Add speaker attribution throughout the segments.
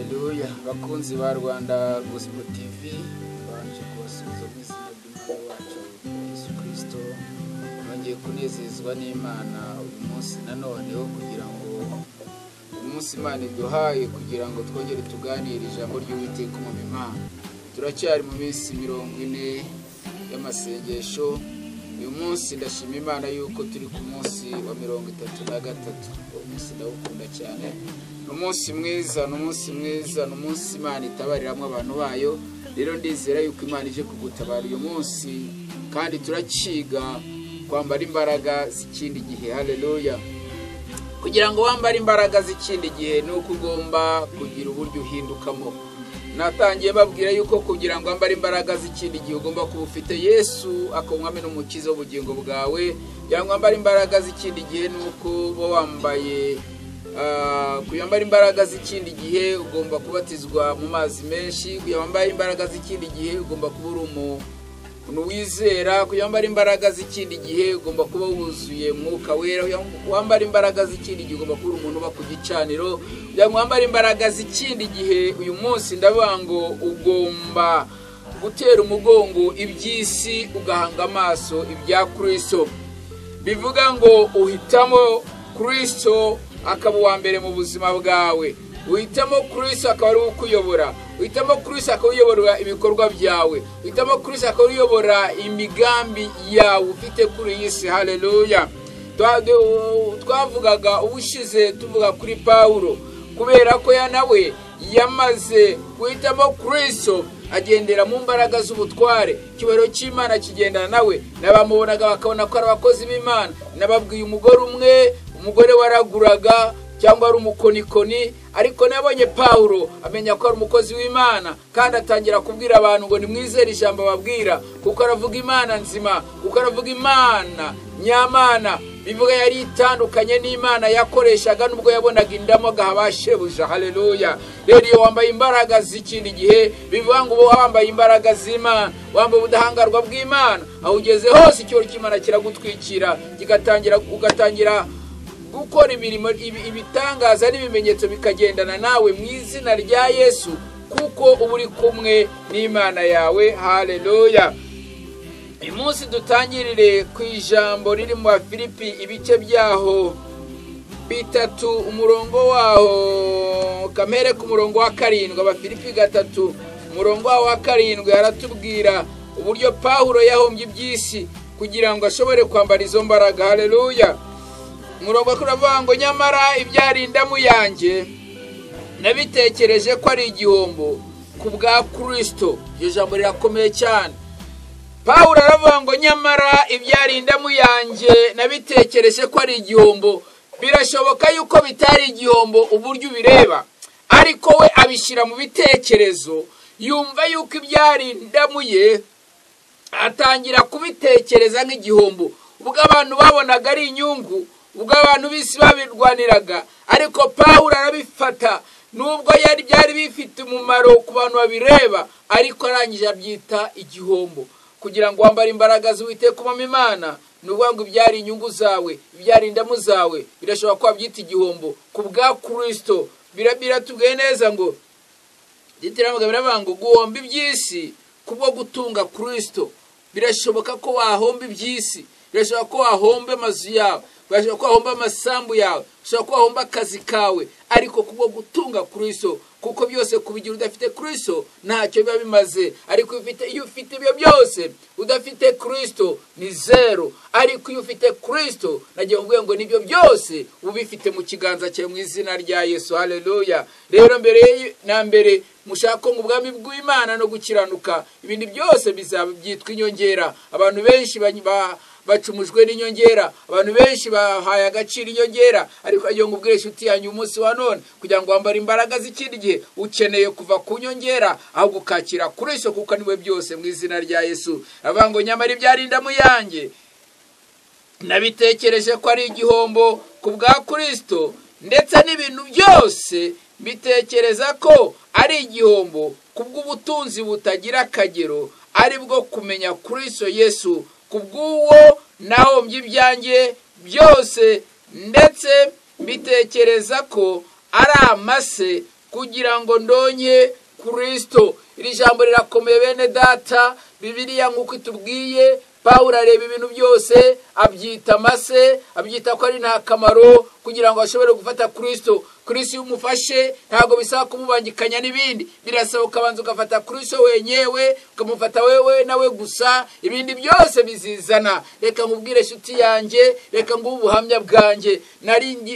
Speaker 1: Haleluya. Bakunzi ba Rwanda Gospel TV, banje kubasubiza mu izina ry'Umwami wacu Yesu Kristo. Ngiye kunezezwa n'Imana uyu munsi nanone wo kugira ngo umunsi Imana iduhaye kugira ngo twongere tuganire ijambo ry'Uwiteka mu Imana. Turacyari mu minsi 40 y'amasengesho. Uyu munsi ndashima Imana yuko turi ku munsi wa 33. Umunsi ndawukunda cyane. Umunsi mwiza, umunsi Imana itabariramo abantu bayo. Rero ndizera yuko Imana ije kugutabara uyu munsi, kandi turaciga kwambara imbaraga z'ikindi gihe. Haleluya. Kugira ngo wambare imbaraga z'ikindi gihe nuko ugomba kugira uburyo uhindukamo. Natangiye babwira yuko kugira ngo wambare imbaraga z'ikindi gihe ugomba kuba ufite Yesu akomwame n'umukiza w'ubugingo bwawe. Yangwa wambare imbaraga z'ikindi gihe nuko bo wambaye kuyambara imbaraga z'ikindi gihe ugomba kubatizwa mu mazi menshi. Kuyambara imbaraga z'ikindi gihe ugomba kuba uri umuntu wizera. Kuyambara imbaraga z'ikindi gihe ugomba kuba wuzuye Mwuka Wera. Wambara imbaraga z'ikindi gihe ugomba kuba umuntu uba ku gicaniro. Wambara imbaraga z'ikindi gihe uyu munsi ndavuga ngo ugomba gutera umugongo iby'isi ugahanga amaso ibya Kristo. Bivuga ngo uhitamo Kristo akaba uwa mbere mu buzima bwawe. Uhitamo Kristo akaba ari ukuyobora. Uhitamo Kristo akaba uyobora ibikorwa byawe. Uhitamo Kristo akaba uyobora imigambi yawe ufite kuri iyi si. Haleluya. Twavugaga ubushize tuvuga kuri Paulo, kubera ko nawe yamaze guhitamo Kristo agendera mu mbaraga z'ubutware. Kibero cy'Imana kigendana nawe. Nabamubonaga bakabona ko ari abakozi b'Imana. Nababwiye umugore waraguraga cyangwa ari umukonikoni, ariko nabonye Paulo amenya ko ari umukozi w'Imana, kandi atangira kubwira abantu ngo nimwizere ijambo babwira, kuko aravuga Imana nzima, kuko aravuga Imana nyamana. Bivuga yari itandukanye n'Imana yakoreshaga nubwo yabonaga indamo gahabashebuja. Haleluya. Rero iyo wambaye imbaraga z'ikindi gihe, bivuga ngo wambaye imbaraga z'Imana, wambaye ubudahangarwa bw'Imana, aho ugeze hose icyoro cy'Imana kiragutwikira, ugatangira gukora imirimo, ibitangaza n'ibimenyetso bikagendana nawe mu izina rya Yesu, kuko uba uri kumwe n'Imana yawe. Haleluya. Uyu munsi dutangirire ku ijambo riri mu Filipi ibice byaho 3 umurongo waho kamere ku murongo wa 7. Abafilipi 3 umurongo wa 7 aratubwira uburyo Paulo yahombye iby'isi kugira ngo ashobore kwambara izo mbaraga. Haleluya. Umurongo kuravuga ngo nyamara ibyarindamu yanjye nabitekereje ko ari igihombo ku bwa Kristo. Iryo jambo rirakomeye cyane. Paulo aravuga ngo nyamara ibyarindamu yanjye nabitekereje ko ari igihombo. Birashoboka yuko bitari igihombo uburyo bireba, ariko we abishyira mu bitekerezo. Yumva yuko ibyarindamu ye atangira kubitekereza nk'igihombo. Ubwo abantu babonaga ari inyungu, ubwo abantu bisi babirwaniraga, ariko Paulo arabifata nubwo byari bifite umumaro ku bantu babireba, ariko arangije abyita igihombo. Kugira ngo wambare imbaraga z'Uwiteka mu Imana, nuvuga ngo ibyari inyungu zawe, ibyari indamu zawe, birashobora kuba byita igihombo ku bwa Kristo. Biratubwiye neza ngo gitiramuga biravuga ngo guhomba iby'isi kubwo gutunga Kristo. Birashoboka ko wahomba iby'isi, birashoboka ko wahomba amazu yawe, birashoboka ko wahomba amasambu yawe, birashoboka ko wahomba akazi kawe, ariko kubwo gutunga Kristo, kuko byose kubigira udafite Kristo ntacyo biba bimaze. Ariko iyo ufite ibyo byose udafite Kristo ni zero, ariko iyo ufite Kristo nagiye kuvuga ngo nibyo byose ubifite mu kiganza cyawe mu izina rya Yesu. Haleluya. Rero mbere mushaka ngo ubwami bw'Imana no gukiranuka, ibindi byose bizaba byitwa inyongera. Abantu benshi bacumujwe n'inyongera, abantu benshi bahaye agaciro inyongera, ariko agiye ngo ubwire inshuti yanyu umunsi wa none, kugira ngo wambare imbaraga z'ikindi gihe ukeneye kuva ku nyongera aho gukakira Kristo, kuko niwe byose mu izina rya Yesu. Avuga ngo nyamara ibyarindamu yanjye nabitekereje ko ari igihombo ku bwa Kristo, ndetse n'ibintu byose bitekereza ko ari igihombo kubw'ubutunzi butagira akagero, ari bwo kumenya Kristo Yesu. Kubw'uwo nahombye ibyanjye byose, ndetse bitekereza ko ari amase kugira ngo ndonye Kristo. Iri jambo rirakomeye bene data. Bibiliya nk'uko itubwiye, Pawulo areba ibintu byose abyita amase, abyita ko ari nta kamaro kugira ngo ashobore gufata Kristo. Kristo umufashe ntago bisaba kumubangikanya n'ibindi, birasaba ukabanza ugafata Kristo wenyewe, ukamufata wewe nawe gusa, ibindi byose bizizana. Reka nkubwire shuti yanjye, reka ngubu ubuhamya bwanjye.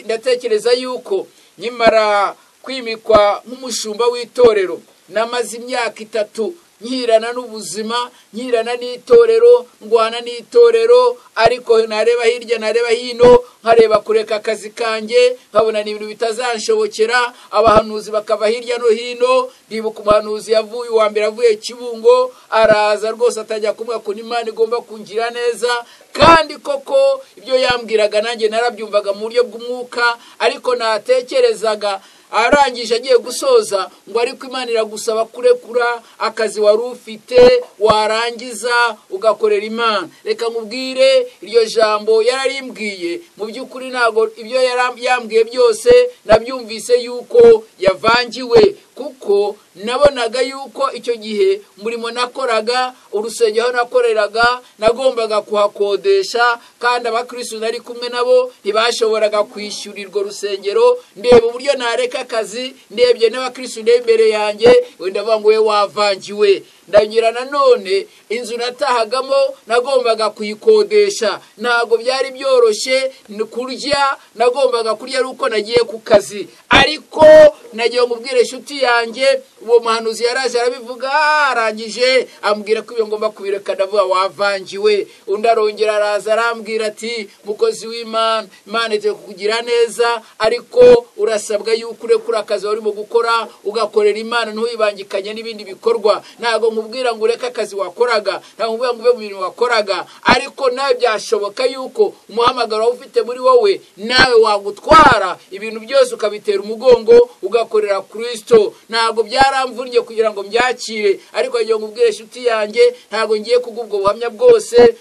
Speaker 1: Ndatekereza yuko nyimara kwimikwa nk'umushumba w'itorero, namaze imyaka 3 nkirana n'ubuzima, nkirana n'itorero, ngwana n'itorero, ariko nareba hirya nareba hino, nkareba kureka akazi kanjye, nkabona ni ibintu bitazanshobokera. Abahanuzi bakava hirya no hino. Ndibuka umuhanuzi yavuye uwa mbere avuye Kibungo, araza rwose atajya kumwe ko Imana igomba kungira neza, kandi koko ibyo yambwiraga nanjye narabyumvaga mu buryo bw'umwuka, ariko natekerezaga arangije agiye gusoza ngo ariko Imana iragusaba kurekura akazi wari ufite, warangiza ugakorera Imana. Reka nkubwire, iryo jambo yararimbwiye mu by'ukuri ntago ibyo yambwiye byose nabyumvise yuko yavangiwe, kuko nabonaga yuko icyo gihe murimo nakoraga, urusengero nakoreraga, nagombaga kuhakodesha, kandi abakristo nari kumwe nabo ntibashoboraga kwishyurirwa rusengero. Ndeba uburyo nareka akazi, ndebye n'abakristo imbere yanjye, wenda vangu we wavangiwe. Ndagira nanone inzu natahagamo nagombaga kuyikodesha, ntago byari byoroshye kurya, nagombaga kurya ruko nagiye ku kazi. Ariko nagiye ngubwire shuti yanjye, uwo muhanuzi yaraje arabivuga, arangije ambwira ko ibyo ngomba kubireka. Ndavuga wavangiwe. Undi arongera araza arambwira ati, mukozi w'Imana, Imana ite kukugira neza, ariko urasabwa yuko urekura akazi urimo gukora ugakorera Imana, ntuyibangikanye n'ibindi bikorwa. Ntago nkubwira ngo ureka akazi wakoraga, ntago nkubwira ngo uve mu bintu wakoraga, ariko nawe byashoboka yuko umuhamagaro ufite muri wowe nawe wagutwara ibintu byose ukabitera umugongo ugakorera Kristo. Ntago byaramvunye kugira ngo mbyakire, ariko ngiye ngubwire shuti yanjye, ntago ngiye kugubwo buhamya bwose.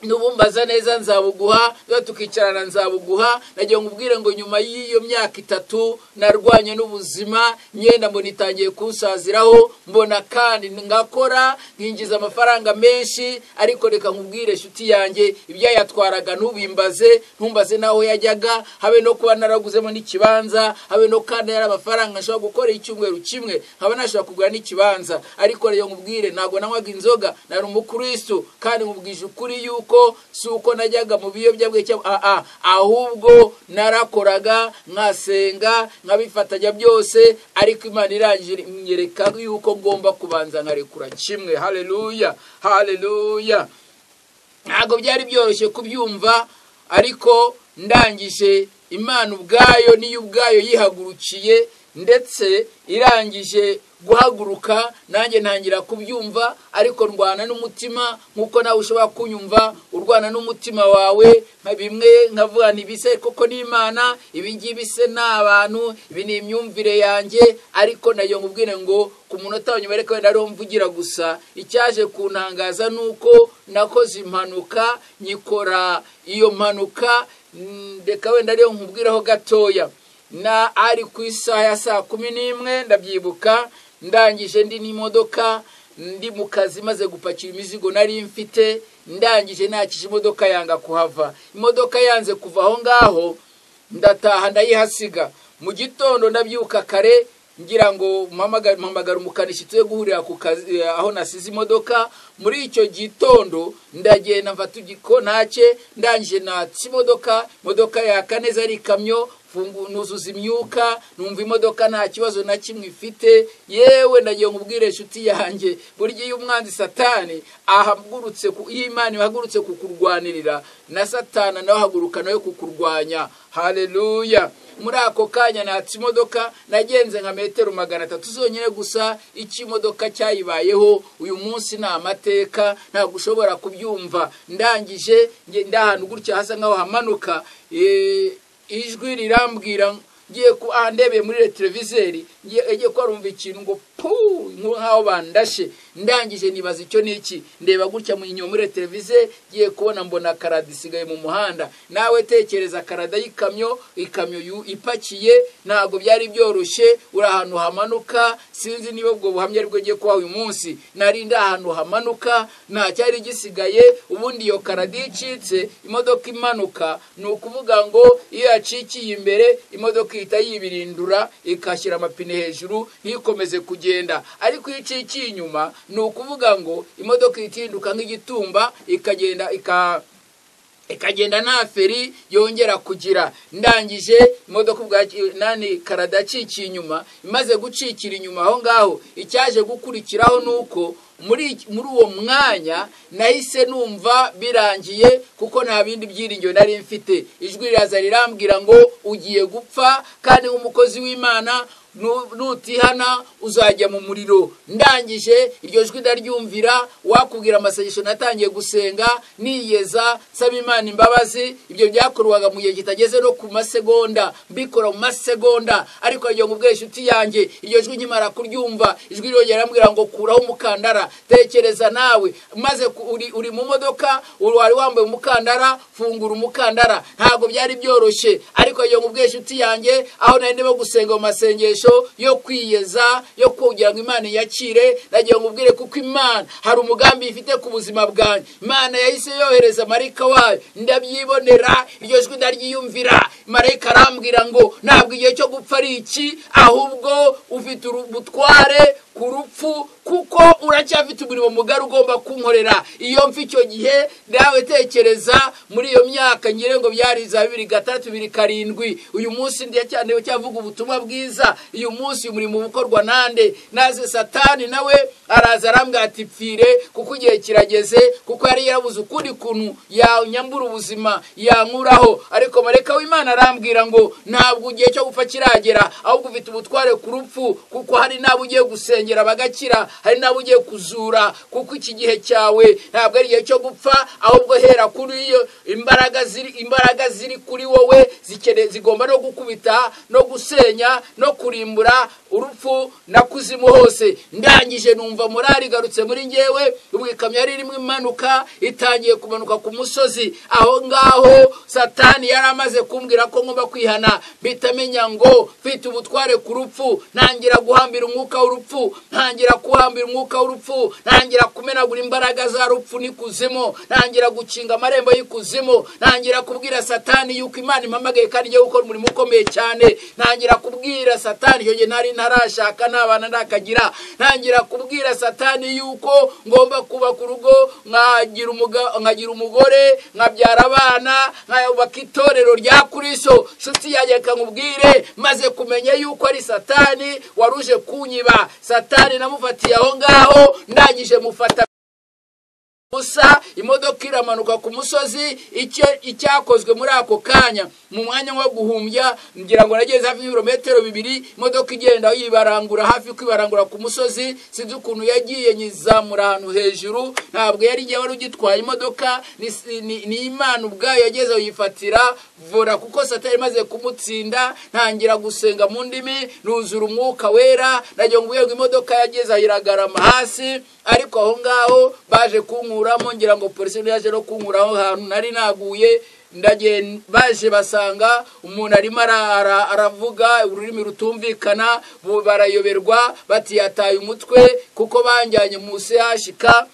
Speaker 1: Nubumbaza neza nzabuguha, tukicarana nzabuguha. Nagiye ngubwire ngo nyuma y'iyo myaka 3 narwanye n'ubuzima, myenda mbona itangiye kunsaziraho, mbona kandi ngakora nkinjiza amafaranga menshi. Ariko reka nkubwire shuti yanjye, ibyo yatwaraga ntumbaze naho yajyaga, habe no kuba naraguzemo n'ikibanza, habe no kandi yari amafaranga nshobora gukora icyumweru kimwe nkaba nashobora kugura n'ikibanza. Ariko rero nkubwire, ntago nanywaga inzoga, nari umukristo, kandi nkubwije ukuri yuko suko najyaga mu biyobyabwenge cyangwa ahubwo narakoraga, nkasenga, nkabifatanya byose. Ariko Imana irangije nyereka yuko ngomba kubanza nkarekura kimwe. Haleluya, haleluya. Ntago byari byoroshye kubyumva, ariko ndangije Imana ubwayo niyo ubwayo yihagurukiye, ndetse irangije guhaguruka nanjye ntangira kubyumva. Ariko ndwana n'umutima nkuko nawe ushobora kunyumva urwana n'umutima wawe, bimwe nkavuga ntibise koko n'Imana, ibingibi se n'abantu, ibi ni imyumvire yanjye. Ariko nayo ngubwire ngo ku munota wanyuma reka wenda ari mvugira gusa, icyaje kuntangaza nuko nakoze impanuka, nyikora iyo mpanuka. Reka wenda ariyo nkubwiraho gatoya. Na ari ku isaha ya 11 ndabyibuka, ndangije ndi n'imodoka, ndi mu kazi maze gupakira imizigo nari mfite. Ndangije nakije imodoka yanga kuhava, imodoka yanze kuva aho ngaho, ndataha ndayihasiga. Mu gitondo ndabyuka kare, ngira ngo mpamagara umukanishi tuye guhurira ku kazi aho nasize imodoka. Muri icyo gitondo ndagenda mfata igikontake, ndangije natse imodoka yakaneza ari kamyo, nuzuza imyuka, numva imodoka nta kibazo na kimwe ifite. Yewe ndagiye ngubwire shuti yanjye, burya iyo umwanzi Satani ahagurutse Imana ihagurutse kukurwanirira, na Satana nawe haguruka nawe kukurwanya. Haleluya. Muri ako kanya natse imodoka, nagenze nka metero 300 zonyine gusa. Iki imodoka cyayibayeho uyu munsi na amateka, ntabwo ushobora kubyumva. Ndangije ndahantu gutya hasa nkaho hamanuka, ijwi rirambwira, ngiye ku andebe muri televiseri, ngiye ko arumva ikintu ngo pu nkaho bandashe. ndangije nibaza icyo niki ndeba gutya mu inyuma muri televiziyo giye kubona mbona karada isigaye mu muhanda. Nawe tekereza karada y'ikamyo, ikamyo ipakiye, ntago byari byoroshye, uri ahantu hamanuka. Sinzi niba ubwo buhamya aribwo giye kwa uyu munsi. Nari ndi ahantu hamanuka, nta cyari gisigaye. Ubundi iyo karada icitse imodoka imanuka, ni ukuvuga ngo iyo yacikiye imbere imodoka ihita yibirindura ikashyira amapine hejuru ntikomeze kugenda. Ariko iyo icikiye inyuma ni ukuvuga ngo imodoka itinduka nk'igitumba ikagenda nta feri yongera kugira. Ndangije imodoka ubwa nani karada acikiye inyuma, imaze gucikira inyuma aho ngaho, icyaje gukurikiraho nuko muri uwo mwanya nahise numva birangiye, kuko nta bindi byiringiro nari mfite. Ijwi riraza rirambwira ngo ugiye gupfa, kandi nk'umukozi w'Imana nutihana uzajya mu muriro. Ndangije iryo jwi ndaryumvira, wakubwira amasengesho natangiye gusenga niyeza nsaba Imana imbabazi. Ibyo byakorwaga mu gihe kitageze no ku masegonda, mbikora mu masegonda. Ariko ryo ngubwe inshuti yanjye, iryo jwi nkimara kuryumva, ijwi ryongera rambwira ngo kuraho umukandara. Tekereza nawe, maze uri mu modoka, wari wambaye umukandara, fungura umukandara. Ntago byari byoroshye, ariko ryo ngubwe inshuti yanjye, aho nari ndimo gusenga mu masengesho yo kwiyeza, yo kugira ngo Imana yakire, nagiye ngubwire kuko Imana hari umugambi ifite ku buzima bwanjye. Imana yahise yohereza marayika wayo, ndabyibonera, iryo jwi ndaryiyumvira. Marayika arambwira ngo ntabwo igihe cyo gupfa ari iki, ahubwo ufite ubutware ku rupfu, kuko uracyafite umurimo mugari ugomba kunkorera. Iyo mfi icyo gihe, nawe tekereza muri iyo myaka ngire ngo byari za 2006 2007, uyu munsi ndiye cyane cyavuga ubutumwa bwiza. Uyu munsi umurimo ukorwa nande? Naze Satani nawe araza arambwira ati pfire, kuko igihe kirageze, kuko yari yarabuze ukundi kuntu yanyambura ubuzima yankuraho. Ariko marayika w'Imana arambwira ngo ntabwo ugiye cyo gupfa kiragera, ahubwo ufite ubutware ku rupfu, kuko hari nabo ugiye gusengera bagakira, hari nabo ugiye kuzura, kuko iki gihe cyawe ntabwo ari igihe cyo gupfa, ahubwo hera kuri iyo imbaraga ziri kuri wowe zigomba no gukubita no gusenya no kurimbura urupfu na kuzimu hose. Ndangije numva morali garutse muri ngewe, ubwo ikamyo yari irimo imanuka, itangiye kumanuka ku musozi. Aho ngaho Satani yaramaze kumbwira ko ngomba kwihana, bitamenya ngo mfite ubutware ku rupfu. Ntangira guhambira umwuka w'urupfu, ntangira kuhambira umwuka w'urupfu, ntangira kumenagura imbaraga za rupfu n'ikuzimu, ntangira gukinga amarembo y'ikuzimu, ntangira kubwira Satani yuko Imana impamagaye kandi igiye gukora umurimo ukomeye cyane. Ntangira kubwira Satani yo nari ntarashaka n'abana ndakagira, ntangira kubwira Satani yuko ngomba kuba ku rugo, nkagira umugore, nkabyara abana, nkayubaka itorero rya Kristo. Nshuti yanjye kankubwire, maze kumenya yuko ari Satani waruje kunyiba. Satani namufatiye aho ngaho, ndangije mufata gusa imodoka iramanuka ku musozi. Icyakozwe muri ako kanya, mu mwanya wo guhumbya, ngira ngo nageze hafi ibirometero 2, imodoka igenda yibarangura, hafi kwibarangura ku musozi. Sinzi ukuntu yagiye nyizamura ahantu hejuru, ntabwo yari igihe wari ugitwaye imodoka, ni Imana ubwayo yageze yifatira vora, kuko Satani maze kumutsinda. Ntangira gusenga mu ndimi, nuzura umwuka wera, nagiye ngo imodoka yageze ayiragarama hasi. Ariko aho ngaho baje kunkuramo, ngira ngo polisi yaje no kunkuraho ahantu nari naguye. Baje basanga umuntu arimo aravuga ururimi rutumvikana, barayoberwa bati yataye umutwe, kuko banjyanye mu CHK.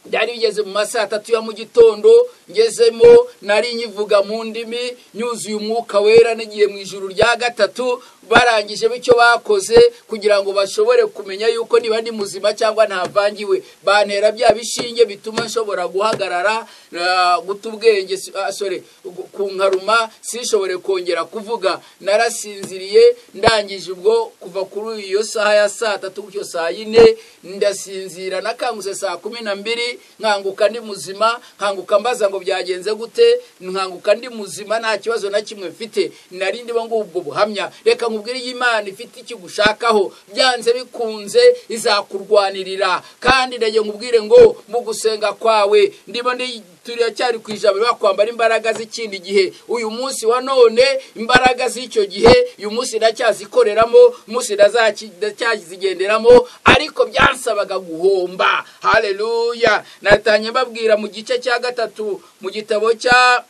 Speaker 1: Byari bigeze mu masaha 3 ya mu gitondo, ngezemo nari nyivuga mu ndimi, nyuzuye umwuka wera, nagiye mu ijuru rya gatatu. Barangije bityo bakoze kugira ngo bashobore kumenya yuko niba ndi muzima cyangwa ntavangiwe. Bantera bya bishinge bituma nshobora guhagarara, gutubwenge kunkaruma, sinshobore kongera kuvuga. Narasinziriye, ndangije ubwo kuva kuri iyo saha ya saa 3 gutyo saa 4 ndasinzira. Nakanguse saa 12, nkanguka ndi muzima, nkanguka mbaza ngo byagenze gute, nkanguka ndi muzima, nta kibazo na kimwe mfite. Nari ndimo ngo ubwo buhamya, reka nkubwire Imana ifite iki gushakaho, byanze bikunze izakurwanirira. Kandi ndagiye nkubwire ngo mu gusenga kwawe ndimo turacyari ku ijambo bakwambara imbaraga z'ikindi gihe. Uyu munsi wa none imbaraga z'icyo gihe uyu munsi ndacyazikoreramo, umunsi ndacyazigenderamo, ariko byansabaga guhomba. Haleluya. Natanye mbabwira mu gice cya 3 mu gitabo cya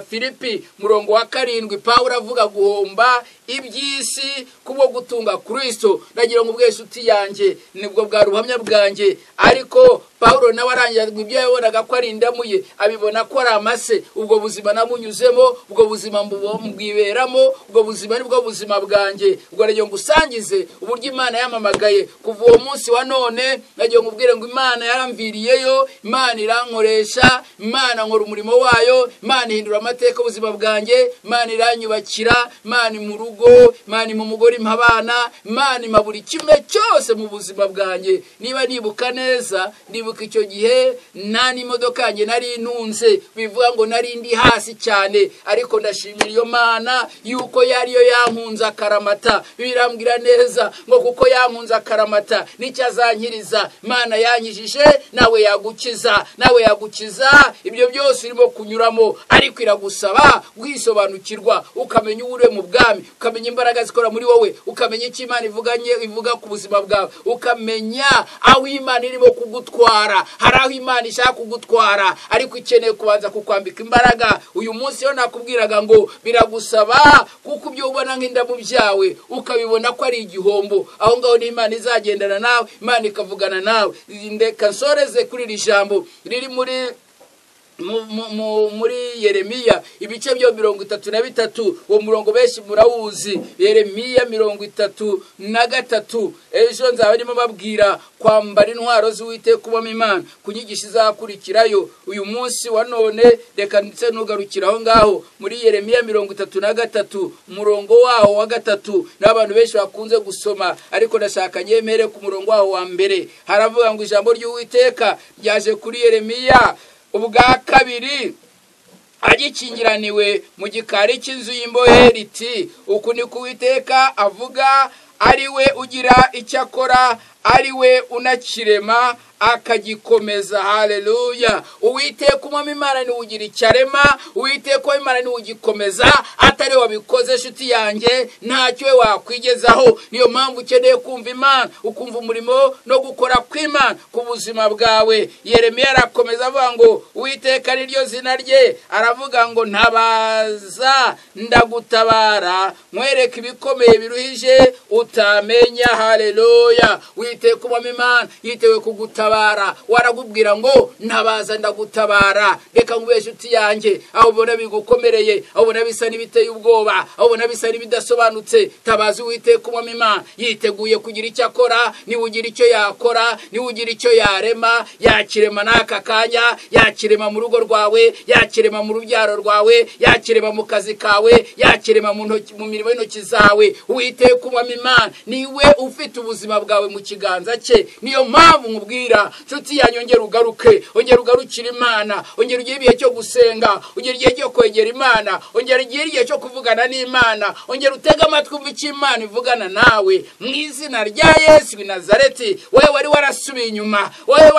Speaker 1: Filipi murongo wa 7 Pawulo avuga guhomba iby'isi kubwo gutunga Kristo. Ndagira ngo ubwese uti yanjye nibwo bwa ruhamya bwanjye, ariko Pawulo nawe arangira ibyo yabonaga ko ari indamuye abibona ko ari amase. Ubwo buzima namunyuzemo, ubwo buzima mbwiberamo, ubwo buzima nibwo buzima bwanjye. Ubwo rero ngusangize uburyo Imana yamamagaye kuva uwo munsi wa none. Ndagira ngo ubwire ngo Imana yaramviriyeyo, Imana irankoresha, Imana nkora umurimo wayo, Imana ihindura amateka ubuzima bwanjye, Imana iranyubakira, Imana mu rugo, Imana mu mugore mpabana, Imana buri kimwe cyose mu buzima bwanjye. Niba nibuka neza, ndibuka icyo gihe nta n'imodoka yanjye nari intunze, bivuga ngo nari ndi hasi cyane, ariko ndashimira iyo Mana yuko yariyo yankunze akaramata. Birambwira neza ngo kuko yankunze akaramata nicyo azankiriza. Imana yanyijije, nawe yagukiza, nawe yagukiza ibyo byose urimo kunyuramo, ariko iragusaba gusobanukirwa, ukamenya ure mu bwami, ukamenya imbaraga zikora muri wowe, ukamenya icyo Imana ivuga ku buzima bwawe, ukamenya aho Imana irimo kugutwara. Hari aho Imana ishaka kugutwara, ariko ikeneye kubanza kukwambika imbaraga. Uyu munsi yo nakubwiraga ngo biragusaba, kuko ibyo ubona nk'indamu byawe ukabibona ko ari igihombo, aho ngaho ni Imana izagendana nawe, Imana ikavugana nawe. Ndeka nsoreze kuri iri jambo riri muri Yeremiya ibice byo 33. Uwo murongo benshi murawuzi, Yeremiya 33. Ejo nzaba ndimo babwira kwambara intwaro z'Uwiteka kubamo Imana kunyigisha izakurikirayo. Uyu munsi wa none reka ndetse nugarukira aho ngaho muri Yeremiya 33 umurongo waho wa 3. N'abantu benshi bakunze gusoma, ariko ndashaka nyemere ku murongo waho wa mbere. Haravuga ngo ijambo ry'Uwiteka ryaje kuri Yeremiya ubwa kabiri agikingiraniwe mu gikari cy'inzu y'imbohe riti, uku ni ko Uwiteka avuga, ari we ugira icyo akora, ari we unakirema akagikomeza. Haleluya. Uwiteka umwami Imana ni ugira icyarema, Uwiteka Imana ni ugikomeza, atari wabikoze shuti yanjye ntacyo we wakwigezaho. Niyo mpamvu ukeneye kumva Imana, ukumva umurimo no gukora kw'Imana ku buzima bwawe. Yeremiya arakomeza avuga ngo Uwiteka niryo zina rye, aravuga ngo ntabaza ndagutabara, mwereke ibikomeye biruhije utamenya. Haleluya. Uwiteka umwami Imana yitewe kugutabara. Waragubwira ngo ntabaza ndagutabara. Reka ngubeshe uti yanjye aho ubona bigukomereye, aho ubona bisa n'ibiteye ubwoba, aho ubona bisa n'ibidasobanutse, tabaza Uwiteka umwami Imana yiteguye kugira icyo akora. Ni ugira icyo yakora, ni ugira icyo yarema, yakirema n'aka kanya, yakirema mu rugo rwawe, yakirema mu rubyaro rwawe, yakirema mu kazi kawe, yakirema mu mirimo y'intoki zawe. Uwiteka umwami Imana niwe ufite ubuzima bwawe mu kiganza cye. Niyo mpamvu nkubwira nshuti yanjye, ongera ugaruke, ongera ugarukira Imana, ongera ugire igihe cyo gusenga, ongera igihe cyo kwegera Imana, ongera igihe cyo kuvugana n'Imana, ongera utega amatwi umva icyo Imana ivugana nawe mu izina rya Yesu w'i Nazareti. Wowe wari warasubiye inyuma, wowe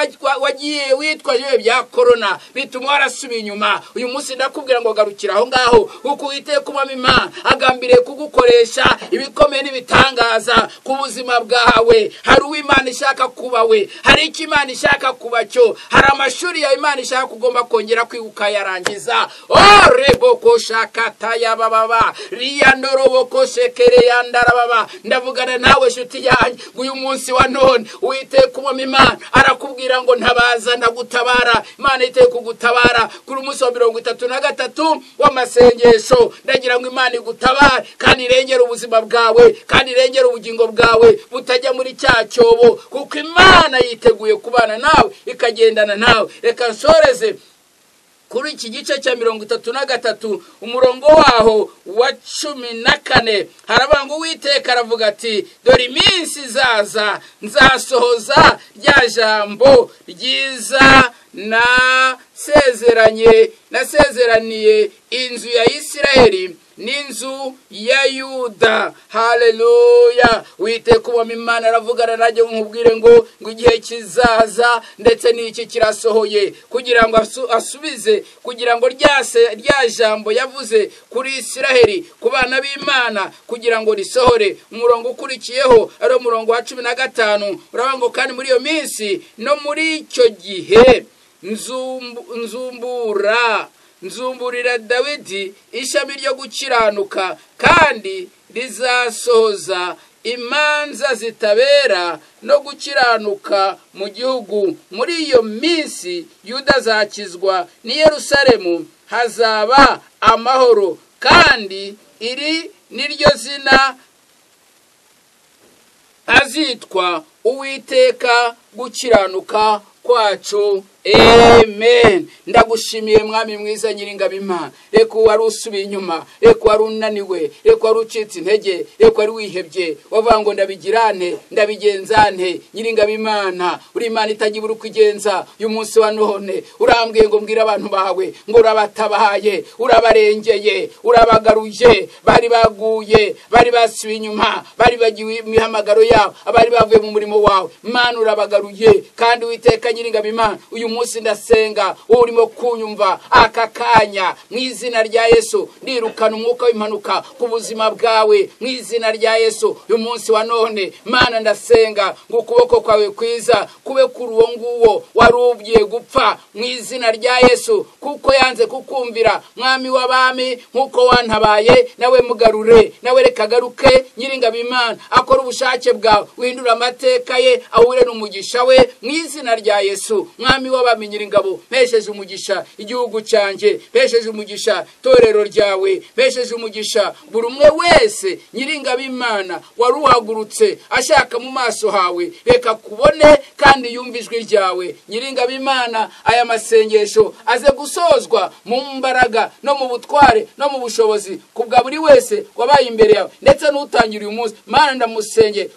Speaker 1: wagiye witwaje bya corona bituma warasubiye inyuma, uyu munsi ndakubwira ngo garukira aho ngaho, kuko Uwiteka umwami Imana agambiriye kugukoresha ibikomeye n'ibitangaza ku buzima bwawe. Hari uw'Imana ishaka kuba we, hari icyo Imana ishaka kuba cyo, hari amashuri ya Imana ishaka kugomba kongera kwibuka yarangiza. Reboko shakata yababa riyandoroboko shekere yandarababa. Ndavugana nawe shuti yanjye uyu munsi wa none, Uwiteka umwami Imana arakubwira ngo ntabaza ndagutabara. Imana iteye kugutabara kuri umunsi wa 33 w'amasengesho. Ndagira ngo Imana igutabare kandi irengere ubuzima bwawe, kandi irengere ubugingo bwawe butajya muri cya cyobo, kuko Imana yiteguye kubana nawe ikagendana nawe. Reka nsoreze kuri iki gice cya 33 umurongo waho wa 14. Haravuga ngo Uwiteka aravuga ati, dore iminsi izaza nzasohoza rya jambo ryiza nasezeraniye inzu ya Isiraheli n'inzu ya Yuda. Haleluya. Witeka umwami Imana aravugana nanjye nkubwire ngo igihe kizaza ndetse n'iki kirasohoye kugira ngo asubize, kugira ngo rya jambo yavuze kuri Isiraheli ku bana b'Imana kugira ngo risohore. Umurongo ukurikiyeho ari umurongo wa 15 uravuga kandi muri iyo minsi no muri icyo gihe nzumburira Dawidi ishami ryo gukiranuka kandi rizasohoza imanza zitabera no gukiranuka mu gihugu. Muri iyo minsi Yuda azakizwa ni Yerusalemu hazaba amahoro, kandi iri niryo zina azitwa Uwiteka gukiranuka kwacu. Amen. Ndagushimiye mwami mwiza nyiringabo Imana. Reka wari usubiye inyuma, reka wari unaniwe, reka wari ucitse intege, reka wari wihebye, wavuga ngo ndabigirane ndabigenzane. Nyiringabo Imana, uri Imana itagira ukwigenza. Uyu munsi wa none urambwiye ngo mbwira abantu bawe ngo urabatabaye, urabarengeye, urabagaruye. Bari baguye, bari basubiye inyuma, bari bagiwe imihamagaro yabo, abari bavuye mu murimo wawe. Imana urabagaruye, kandi Uwiteka nyiringabo Imana, uyu munsi ndasenga urimo kunyumva aka kanya mu izina rya Yesu, ndirukana umwuka w'impanuka ku buzima bwawe mu izina rya Yesu. Uyu munsi wa none Mana ndasenga ngo ukuboko kwawe kwiza kube kuri uwo nguwo warubwiye gupfa mu izina rya Yesu, kuko yanze kukumvira mwami w'abami. Nkuko wantabaye nawe mugarure, nawe reka garuke nyiringabo Imana akora ubushake bwawe, wihindura amateka ye ahure n'umugisha we mu izina rya Yesu. Mwami w'abami nyiringabo, mpesheje umugisha igihugu cyanjye, mpesheje umugisha torero ryawe, mpesheje umugisha buri umwe wese nyiringabo Imana waruhagurutse ashaka mu maso hawe. Reka kubone kandi yumva ijwi ryawe nyiringabo Imana. Aya masengesho aze gusozwa mu mbaraga no mu butware no mu bushobozi kubwa buri wese wabaye imbere yawe, ndetse n'utangira uyu munsi. Mana ndamusenge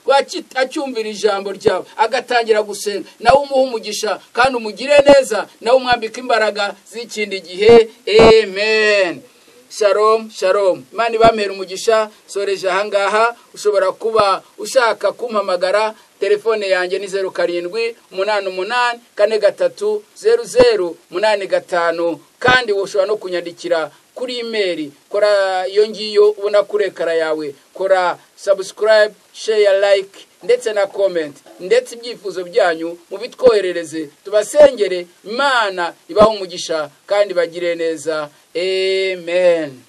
Speaker 1: acyumvira ijambo ryawe agatangira gusenga, nawe umuha umugisha kandi umugire neza, nawe umwambika imbaraga z'ikindi gihe. Amen. Shalom shalom. Imana ibamere umugisha. Soreje ahangaha. Ushobora kuba ushaka kumpamagara, telefone yanjye ni 0788430085, kandi ushobora no kunyandikira kuri email. Kora iyo ngiyo ubona kuri ekara yawe, kora subscribe, share, like ndetse na comment, ndetse ibyifuzo byanyu mubitwoherereze tubasengere. Imana ibaho umugisha kandi bagire neza. Amen.